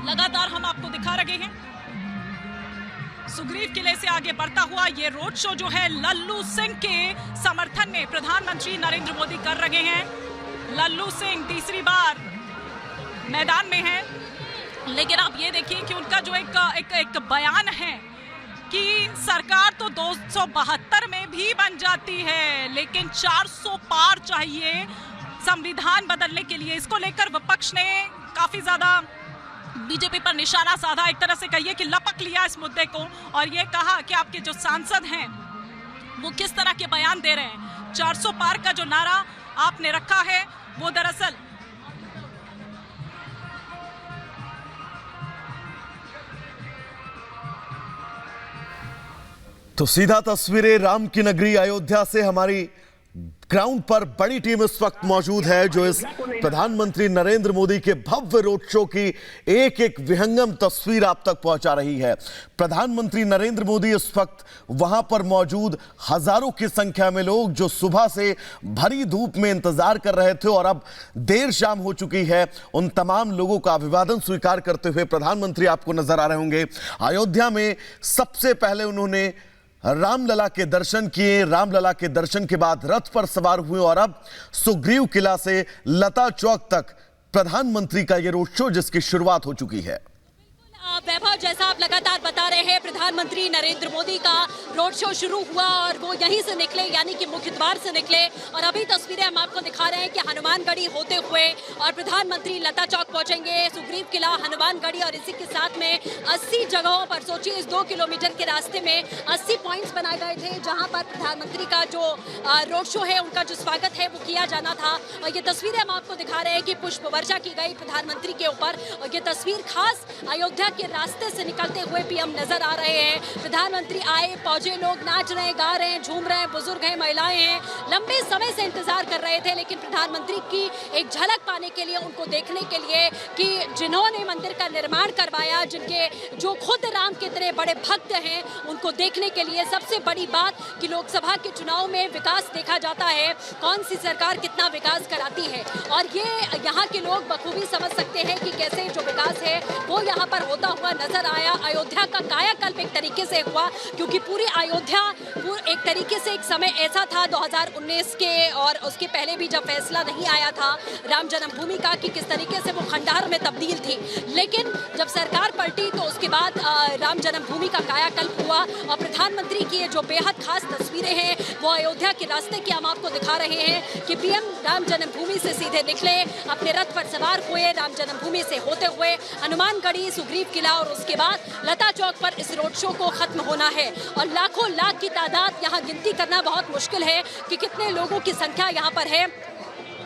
लगातार हम आपको दिखा रहे हैं सुग्रीव किले से आगे बढ़ता हुआ ये रोड शो जो है लल्लू सिंह के समर्थन में प्रधानमंत्री नरेंद्र मोदी कर रहे हैं। लल्लू सिंह तीसरी बार मैदान में है, लेकिन आप ये देखिए कि उनका जो एक बयान है कि सरकार तो 272 में भी बन जाती है, लेकिन 400 पार चाहिए संविधान बदलने के लिए। इसको लेकर विपक्ष ने काफी ज्यादा बीजेपी पर निशाना साधा, एक तरह से कहिए कि लपक लिया इस मुद्दे को, और ये कहा कि आपके जो सांसद हैं वो किस तरह के बयान दे रहे हैं। 400 पार का जो नारा आपने रखा है वो दरअसल तो सीधा तस्वीरें राम की नगरी अयोध्या से हमारी ग्राउंड पर बड़ी टीम इस वक्त मौजूद है जो इस प्रधानमंत्री नरेंद्र मोदी के भव्य रोड शो की एक एक विहंगम तस्वीर आप तक पहुंचा रही है। प्रधानमंत्री नरेंद्र मोदी इस वक्त वहां पर मौजूद हजारों की संख्या में लोग जो सुबह से भरी धूप में इंतजार कर रहे थे और अब देर शाम हो चुकी है, उन तमाम लोगों का अभिवादन स्वीकार करते हुए प्रधानमंत्री आपको नजर आ रहे होंगे। अयोध्या में सबसे पहले उन्होंने रामलला के दर्शन किए, रामलला के दर्शन के बाद रथ पर सवार हुए और अब सुग्रीव किला से लता चौक तक प्रधानमंत्री का यह रोड शो जिसकी शुरुआत हो चुकी है। वैभव, जैसा आप लगातार बता रहे हैं, प्रधानमंत्री नरेंद्र मोदी का रोड शो शुरू हुआ और वो यहीं से निकले, यानी कि मुख्य द्वार से निकले, और अभी तस्वीरें हम आपको दिखा रहे हैं कि हनुमानगढ़ी होते हुए और प्रधानमंत्री लता चौक पहुंचेंगे, सुग्रीव किला, हनुमानगढ़ी, और इसी के साथ में 80 जगहों पर, सोचिए इस 2 किलोमीटर के रास्ते में 80 पॉइंट्स बनाए गए थे जहां पर प्रधानमंत्री का जो रोड शो है, उनका जो स्वागत है वो किया जाना था। और ये तस्वीरें हम आपको दिखा रहे हैं कि पुष्प वर्षा की गई प्रधानमंत्री के ऊपर, और ये तस्वीर खास अयोध्या के रास्ते से निकलते हुए पीएम नजर आ रहे हैं। प्रधानमंत्री आए, पहुंचे, लोग नाच रहे हैं, गा रहे हैं, झूम रहे हैं, बुजुर्ग हैं, महिलाएं हैं, लंबे समय से इंतजार कर रहे थे, लेकिन प्रधानमंत्री की एक झलक पाने के लिए, उनको देखने के लिए कि जिन्होंने मंदिर का निर्माण करवाया, जिनके जो खुद राम के इतने बड़े भक्त हैं, उनको देखने के लिए सबसे बड़ी बात कि लोकसभा के चुनाव में विकास देखा जाता है, कौन सी सरकार कितना विकास कराती है, और ये यहाँ के लोग बखूबी समझ सकते हैं कि कैसे जो विकास है वो यहाँ पर होता हुआ नजर आया। अयोध्या का कायाकल्प एक तरीके से हुआ, क्योंकि पूरी अयोध्या एक तरीके से एक समय ऐसा था 2019 के और उसके पहले भी जब फैसला नहीं आया था राम जन्मभूमि का कि किस तरीके से वो खंडहर में तब्दील थी, लेकिन जब सरकार पलटी तो उसके बाद राम जन्मभूमि का कायाकल्प हुआ। और प्रधानमंत्री की ये जो बेहद खास तस्वीरें हैं वो अयोध्या के रास्ते की हम आपको दिखा रहे हैं कि पीएम राम जन्मभूमि से सीधे निकले, अपने रथ पर सवार हुए, राम जन्मभूमि से होते हुए हनुमानगढ़ी, सुग्रीव किला, और उसके बाद लता चौक पर इस रोड शो को खत्म होना है। और लाखों लाख की तादाद, यहाँ गिनती करना बहुत मुश्किल है कि कितने लोगों की संख्या यहाँ पर है।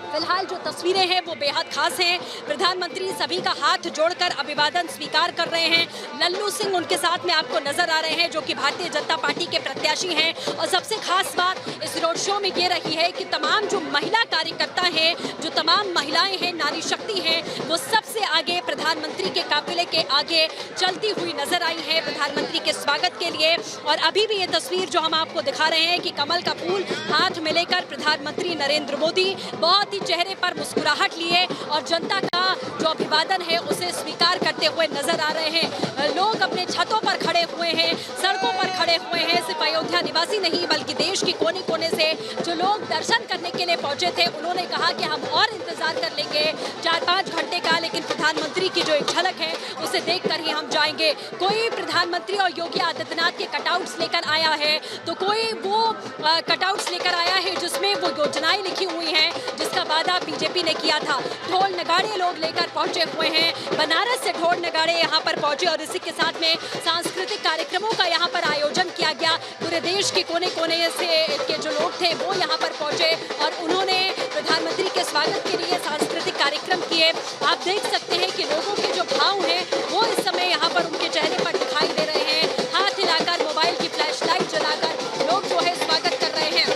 फिलहाल जो तस्वीरें हैं वो बेहद खास हैं। प्रधानमंत्री सभी का हाथ जोड़कर अभिवादन स्वीकार कर रहे हैं। लल्लू सिंह उनके साथ में आपको नजर आ रहे हैं जो कि भारतीय जनता पार्टी के प्रत्याशी हैं। और सबसे खास बात इस रोड शो में ये रही है कि तमाम जो महिला कार्यकर्ता हैं, जो तमाम महिलाएं हैं, नारी शक्ति हैं, वो सबसे आगे प्रधानमंत्री के काफिले के आगे चलती हुई नजर आई है प्रधानमंत्री के स्वागत के लिए। और अभी भी ये तस्वीर जो हम आपको दिखा रहे हैं कि कमल का फूल हाथ में लेकर प्रधानमंत्री नरेंद्र मोदी बहुत ही चेहरे पर मुस्कुराहट लिए और जनता का जो अभिवादन है उसे स्वीकार करते हुए नजर आ रहे हैं। लोग अपने छतों पर खड़े हुए हैं, सड़कों पर खड़े हुए हैं। सिर्फ अयोध्या निवासी नहीं बल्कि देश के कोने कोने से जो लोग दर्शन करने के लिए पहुंचे थे, उन्होंने कहा कि हम और इंतजार कर लेंगे 4-5 घंटे का, लेकिन प्रधानमंत्री की जो एक झलक है उसे देखकर ही हम जाएंगे। कोई प्रधानमंत्री और योगी आदित्यनाथ के कटआउट्स लेकर आया है, तो कोई वो कटआउट्स लेकर आया है जिसमें वो योजनाएं लिखी हुई हैं जिसका वादा बीजेपी ने किया था। ढोल नगाड़े लोग लेकर पहुंचे हुए हैं, बनारस से ढोल नगाड़े यहाँ पर पहुंचे और इसी के साथ में सांस्कृतिक कार्यक्रमों का यहाँ पर आयोजन किया गया। पूरे देश के कोने कोने से के जो लोग थे वो यहाँ पर पहुंचे और उन्होंने प्रधानमंत्री के स्वागत के लिए सांस्कृतिक कार्यक्रम किए। आप देख सकते हैं कि लोगों के जो भाव हैं वो इस समय यहाँ पर उनके चेहरे पर दिखाई दे रहे हैं। हाथ हिलाकर, मोबाइल की फ्लैश लाइट जलाकर लोग जो है स्वागत कर रहे हैं।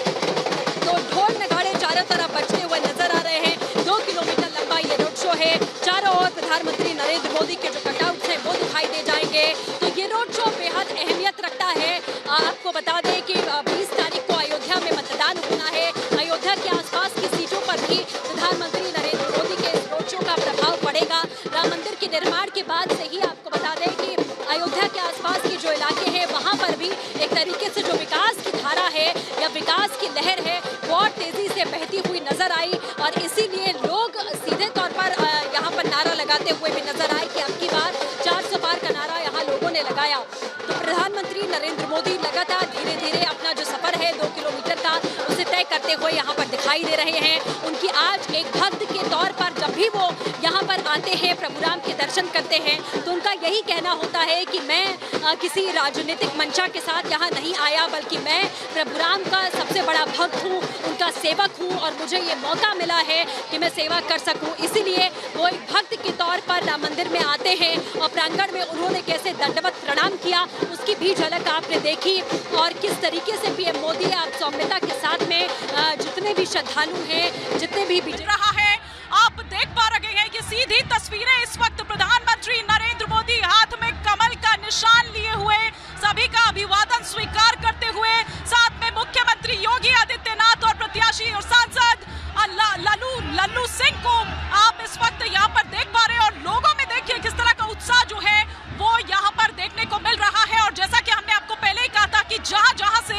तो ढोल नगाड़े चारों तरफ बजते हुए नजर आ रहे हैं। 2 किलोमीटर लंबा ये रोड शो है। चारों ओर प्रधानमंत्री नरेंद्र मोदी के जो कटआउट्स हैं वो दिखाई दे जाएंगे। तो ये रोड शो बेहद अहमियत रखता है। आपको बता दें कि 20 तारीख को अयोध्या में मतदान होना है। अयोध्या के आसपास की सीटों पर भी प्रधानमंत्री नरेंद्र मोदी के इस रोड शो का प्रभाव पड़ेगा। राम मंदिर के निर्माण के बाद से ही आपको बता दें कि अयोध्या के आसपास के जो इलाके हैं वहाँ पर भी एक तरीके से जो विकास की धारा है या विकास की लहर है बहुत तेजी से बहती हुई नजर आई और इसीलिए लोग सीधे तौर पर यहाँ पर नारा लगाते हुए भी नजर आए कि अब की बार 400 पार का नारा यहाँ लोगों ने लगाया। तो प्रधानमंत्री नरेंद्र मोदी लगातार धीरे धीरे अपना जो सफर है 2 किलोमीटर का उसे तय करते हुए यहाँ पर दिखाई दे रहे हैं। उनकी आज एक भक्त के तौर पर जब भी वो यहाँ पर आते हैं, प्रभु राम के दर्शन करते हैं, तो उनका यही कहना होता है कि मैं किसी राजनीतिक मंशा के साथ यहाँ नहीं आया, बल्कि मैं प्रभु राम का सबसे बड़ा भक्त हूँ, उनका सेवक हूँ और मुझे ये मौका मिला है कि मैं सेवा कर सकूँ। इसीलिए वो एक भक्त के तौर पर राम मंदिर में आते हैं और प्रांगण में उन्होंने कैसे दंडवत प्रणाम किया उसकी भी झलक आपने देखी और किस तरीके से पीएम मोदी आप सौम्यता के साथ में जितने भी श्रद्धालु हैं, जितने भी रहा है, आप देख पा रहे हैं कि सीधी तस्वीरें इस वक्त प्रधानमंत्री नरेंद्र मोदी हाथ में कमल का निशान लिए हुए सभी का अभिवादन स्वीकार करते हुए, साथ में मुख्यमंत्री योगी आदित्यनाथ और प्रत्याशी और सांसद लल्लू सिंह को आप इस वक्त यहाँ पर देख पा रहे हैं और लोगों में देखिए किस तरह का उत्साह जो है वो यहाँ पर देखने को मिल रहा है। और जैसा कि हमने आपको पहले ही कहा था कि जहां जहां से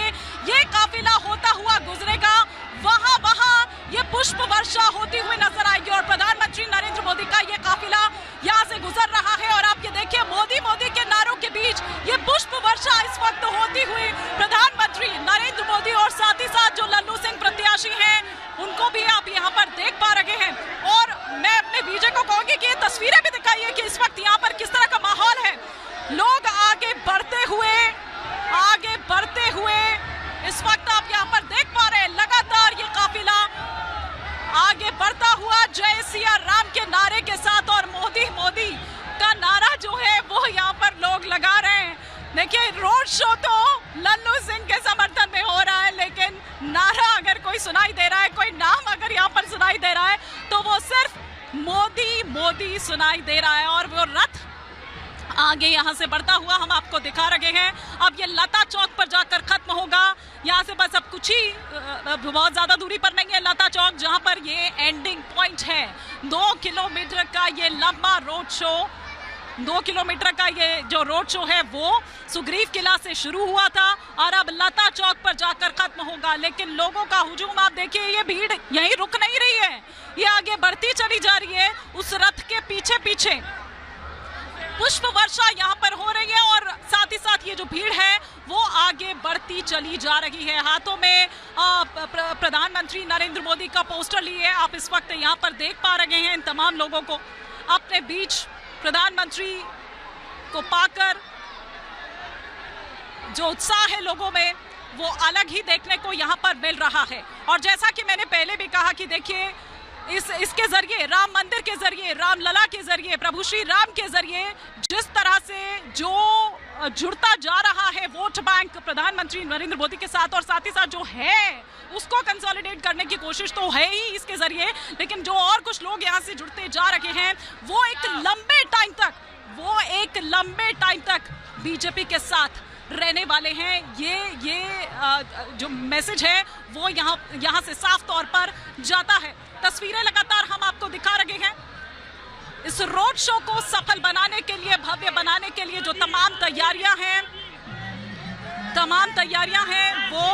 ये काफिला होता हुआ गुजरेगा वहां वहां ये पुष्प वर्षा होती हुई नजर आएगी और प्रधानमंत्री नरेंद्र मोदी का ये काफिला यहाँ से गुजर रहा है और आप ये देखिए मोदी मोदी के नारों के बीच ये पुष्प वर्षा इस वक्त होती हुई प्रधानमंत्री नरेंद्र मोदी और साथ ही साथ जो लल्लू सिंह प्रत्याशी हैं उनको भी आप यहाँ पर देख पा रहे हैं। और मैं अपने विजय को कहूंगी कि ये तस्वीरें भी दिखाइए कि इस वक्त यहाँ पर किस तरह का माहौल है। लोग आगे बढ़ते हुए इस वक्त आप यहाँ पर देख पा रहे हैं लगातार ये काफिला आगे बढ़ता हुआ जय सिया राम के नारे के साथ और मोदी मोदी का नारा जो है वो यहाँ पर लोग लगा रहे हैं। देखिए रोड शो तो लल्लू सिंह के समर्थन में हो रहा है, लेकिन नारा अगर कोई सुनाई दे रहा है, कोई नाम अगर यहाँ पर सुनाई दे रहा है तो वो सिर्फ मोदी मोदी सुनाई दे रहा है। और वो रथ आगे यहाँ से बढ़ता हुआ हम आपको दिखा रहे हैं। अब ये लता चौक पर जाकर खत्म होगा। यहाँ से बस अब कुछ ही बहुत ज्यादा दूरी पर नहीं है लता चौक, जहाँ पर ये एंडिंग पॉइंट है। 2 किलोमीटर का ये लंबा रोड शो, 2 किलोमीटर का ये जो रोड शो है वो सुग्रीव किला से शुरू हुआ था और अब लता चौक पर जाकर खत्म होगा। लेकिन लोगों का हुजूम आप देखिए, ये भीड़ यहीं रुक नहीं रही है, ये आगे बढ़ती चली जा रही है। उस रथ के पीछे पीछे पुष्प वर्षा यहाँ पर हो रही है और साथ ही साथ ये जो भीड़ है वो आगे बढ़ती चली जा रही है। हाथों में प्रधानमंत्री नरेंद्र मोदी का पोस्टर लिए आप इस वक्त यहाँ पर देख पा रहे हैं। इन तमाम लोगों को अपने बीच प्रधानमंत्री को पाकर जो उत्साह है लोगों में वो अलग ही देखने को यहाँ पर मिल रहा है। और जैसा कि मैंने पहले भी कहा कि देखिए इसके जरिए, राम मंदिर के जरिए, रामलला के जरिए, प्रभु श्री राम के जरिए जिस तरह से जो जुड़ता जा रहा है वोट बैंक प्रधानमंत्री नरेंद्र मोदी के साथ और साथ ही साथ जो है उसको कंसोलिडेट करने की कोशिश तो है ही इसके जरिए, लेकिन जो और कुछ लोग यहाँ से जुड़ते जा रहे हैं वो एक लंबे टाइम तक बीजेपी के साथ रहने वाले हैं। ये जो मैसेज है वो यहाँ से साफ तौर पर जाता है। तस्वीरें लगातार हम आपको दिखा रहे हैं। इस रोड शो को सफल बनाने के लिए, भव्य बनाने के लिए जो तमाम तैयारियां हैं वो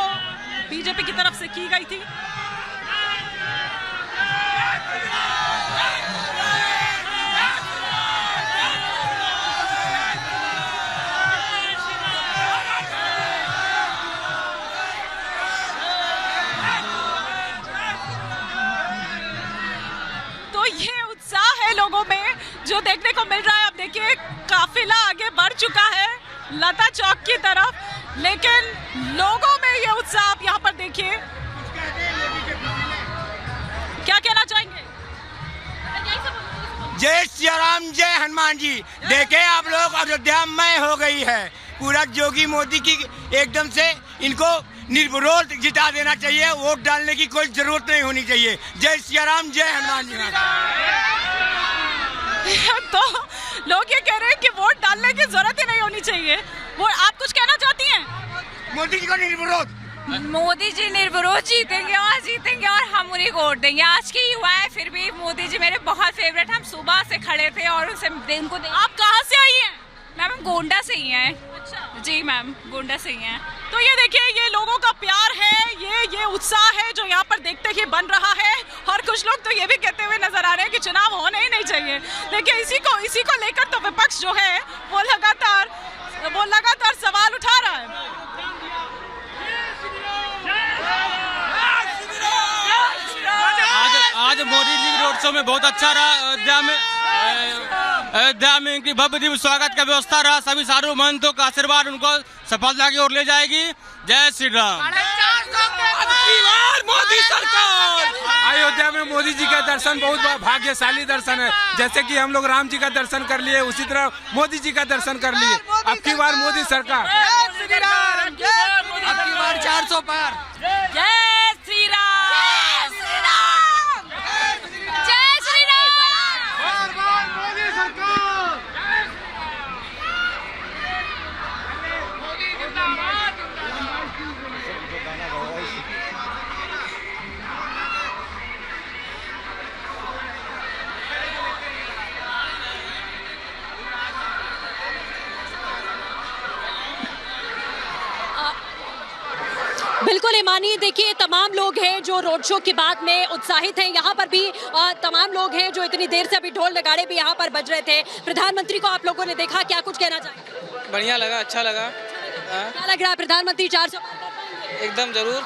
बीजेपी की तरफ से की गई थी। लोगों में जो देखने को मिल रहा है, आप देखिए काफिला आगे बढ़ चुका है लता चौक की तरफ, लेकिन लोगों में ये उत्साह आप यहाँ पर देखिए। क्या कहना चाहेंगे? जय श्री राम, जय हनुमान जी। देखे आप लोग अयोध्या में हो गई है पूरा योगी मोदी की, एकदम से इनको निर्विरोध जिता देना चाहिए। वोट डालने की कोई जरूरत नहीं होनी चाहिए। जय श्री राम, जय हनुमान जी। तो लोग ये कह रहे हैं कि वोट डालने की जरूरत ही नहीं होनी चाहिए। वो आप कुछ कहना चाहती हैं? मोदी जी का निर्विरोध मोदी जी निर्विरोध जीतेंगे और हम उन्हीं को वोट देंगे। आज के युवा है, फिर भी मोदी जी मेरे बहुत फेवरेट। हम सुबह से खड़े थे और उनसे उनको आप कहाँ से आई हैं? मैम हम गोंडा से ही हैं। अच्छा जी मैम, गोंडा से ही हैं। तो ये देखिए, ये लोगों का प्यार है, ये उत्साह है जो यहाँ पर देखते ही बन रहा है। और कुछ लोग तो ये भी कहते हुए नजर आ रहे हैं कि चुनाव होने ही नहीं चाहिए। देखिए इसी को लेकर तो विपक्ष जो है वो लगातार सवाल उठा रहा है। आज मोदी जी की रोड शो में बहुत अच्छा रहा। अयोध्या में इनकी भव्य दिव्य स्वागत का व्यवस्था रहा। सभी साधु महंतों का आशीर्वाद उनको सफलता की ओर ले जाएगी। जय श्री राम। मोदी सरकार। अयोध्या में मोदी जी का दर्शन बहुत भाग्यशाली दर्शन है। जैसे कि हम लोग राम जी का दर्शन कर लिए, उसी तरह मोदी जी का दर्शन कर लिए। अब की बार मोदी सरकार। अब की बार 400 पार। जय श्री राम। जय श्री राम। मोदी सरकार। बिल्कुल ईमानी, देखिए तमाम लोग हैं जो रोड शो के बाद में उत्साहित हैं। यहाँ पर भी तमाम लोग हैं जो इतनी देर से अभी ढोल नगाड़े भी यहाँ पर बज रहे थे। प्रधानमंत्री को आप लोगों ने देखा, क्या कुछ कहना चाहेंगे? बढ़िया लगा, अच्छा लगा। क्या लग रहा है, प्रधानमंत्री 400 एकदम जरूर।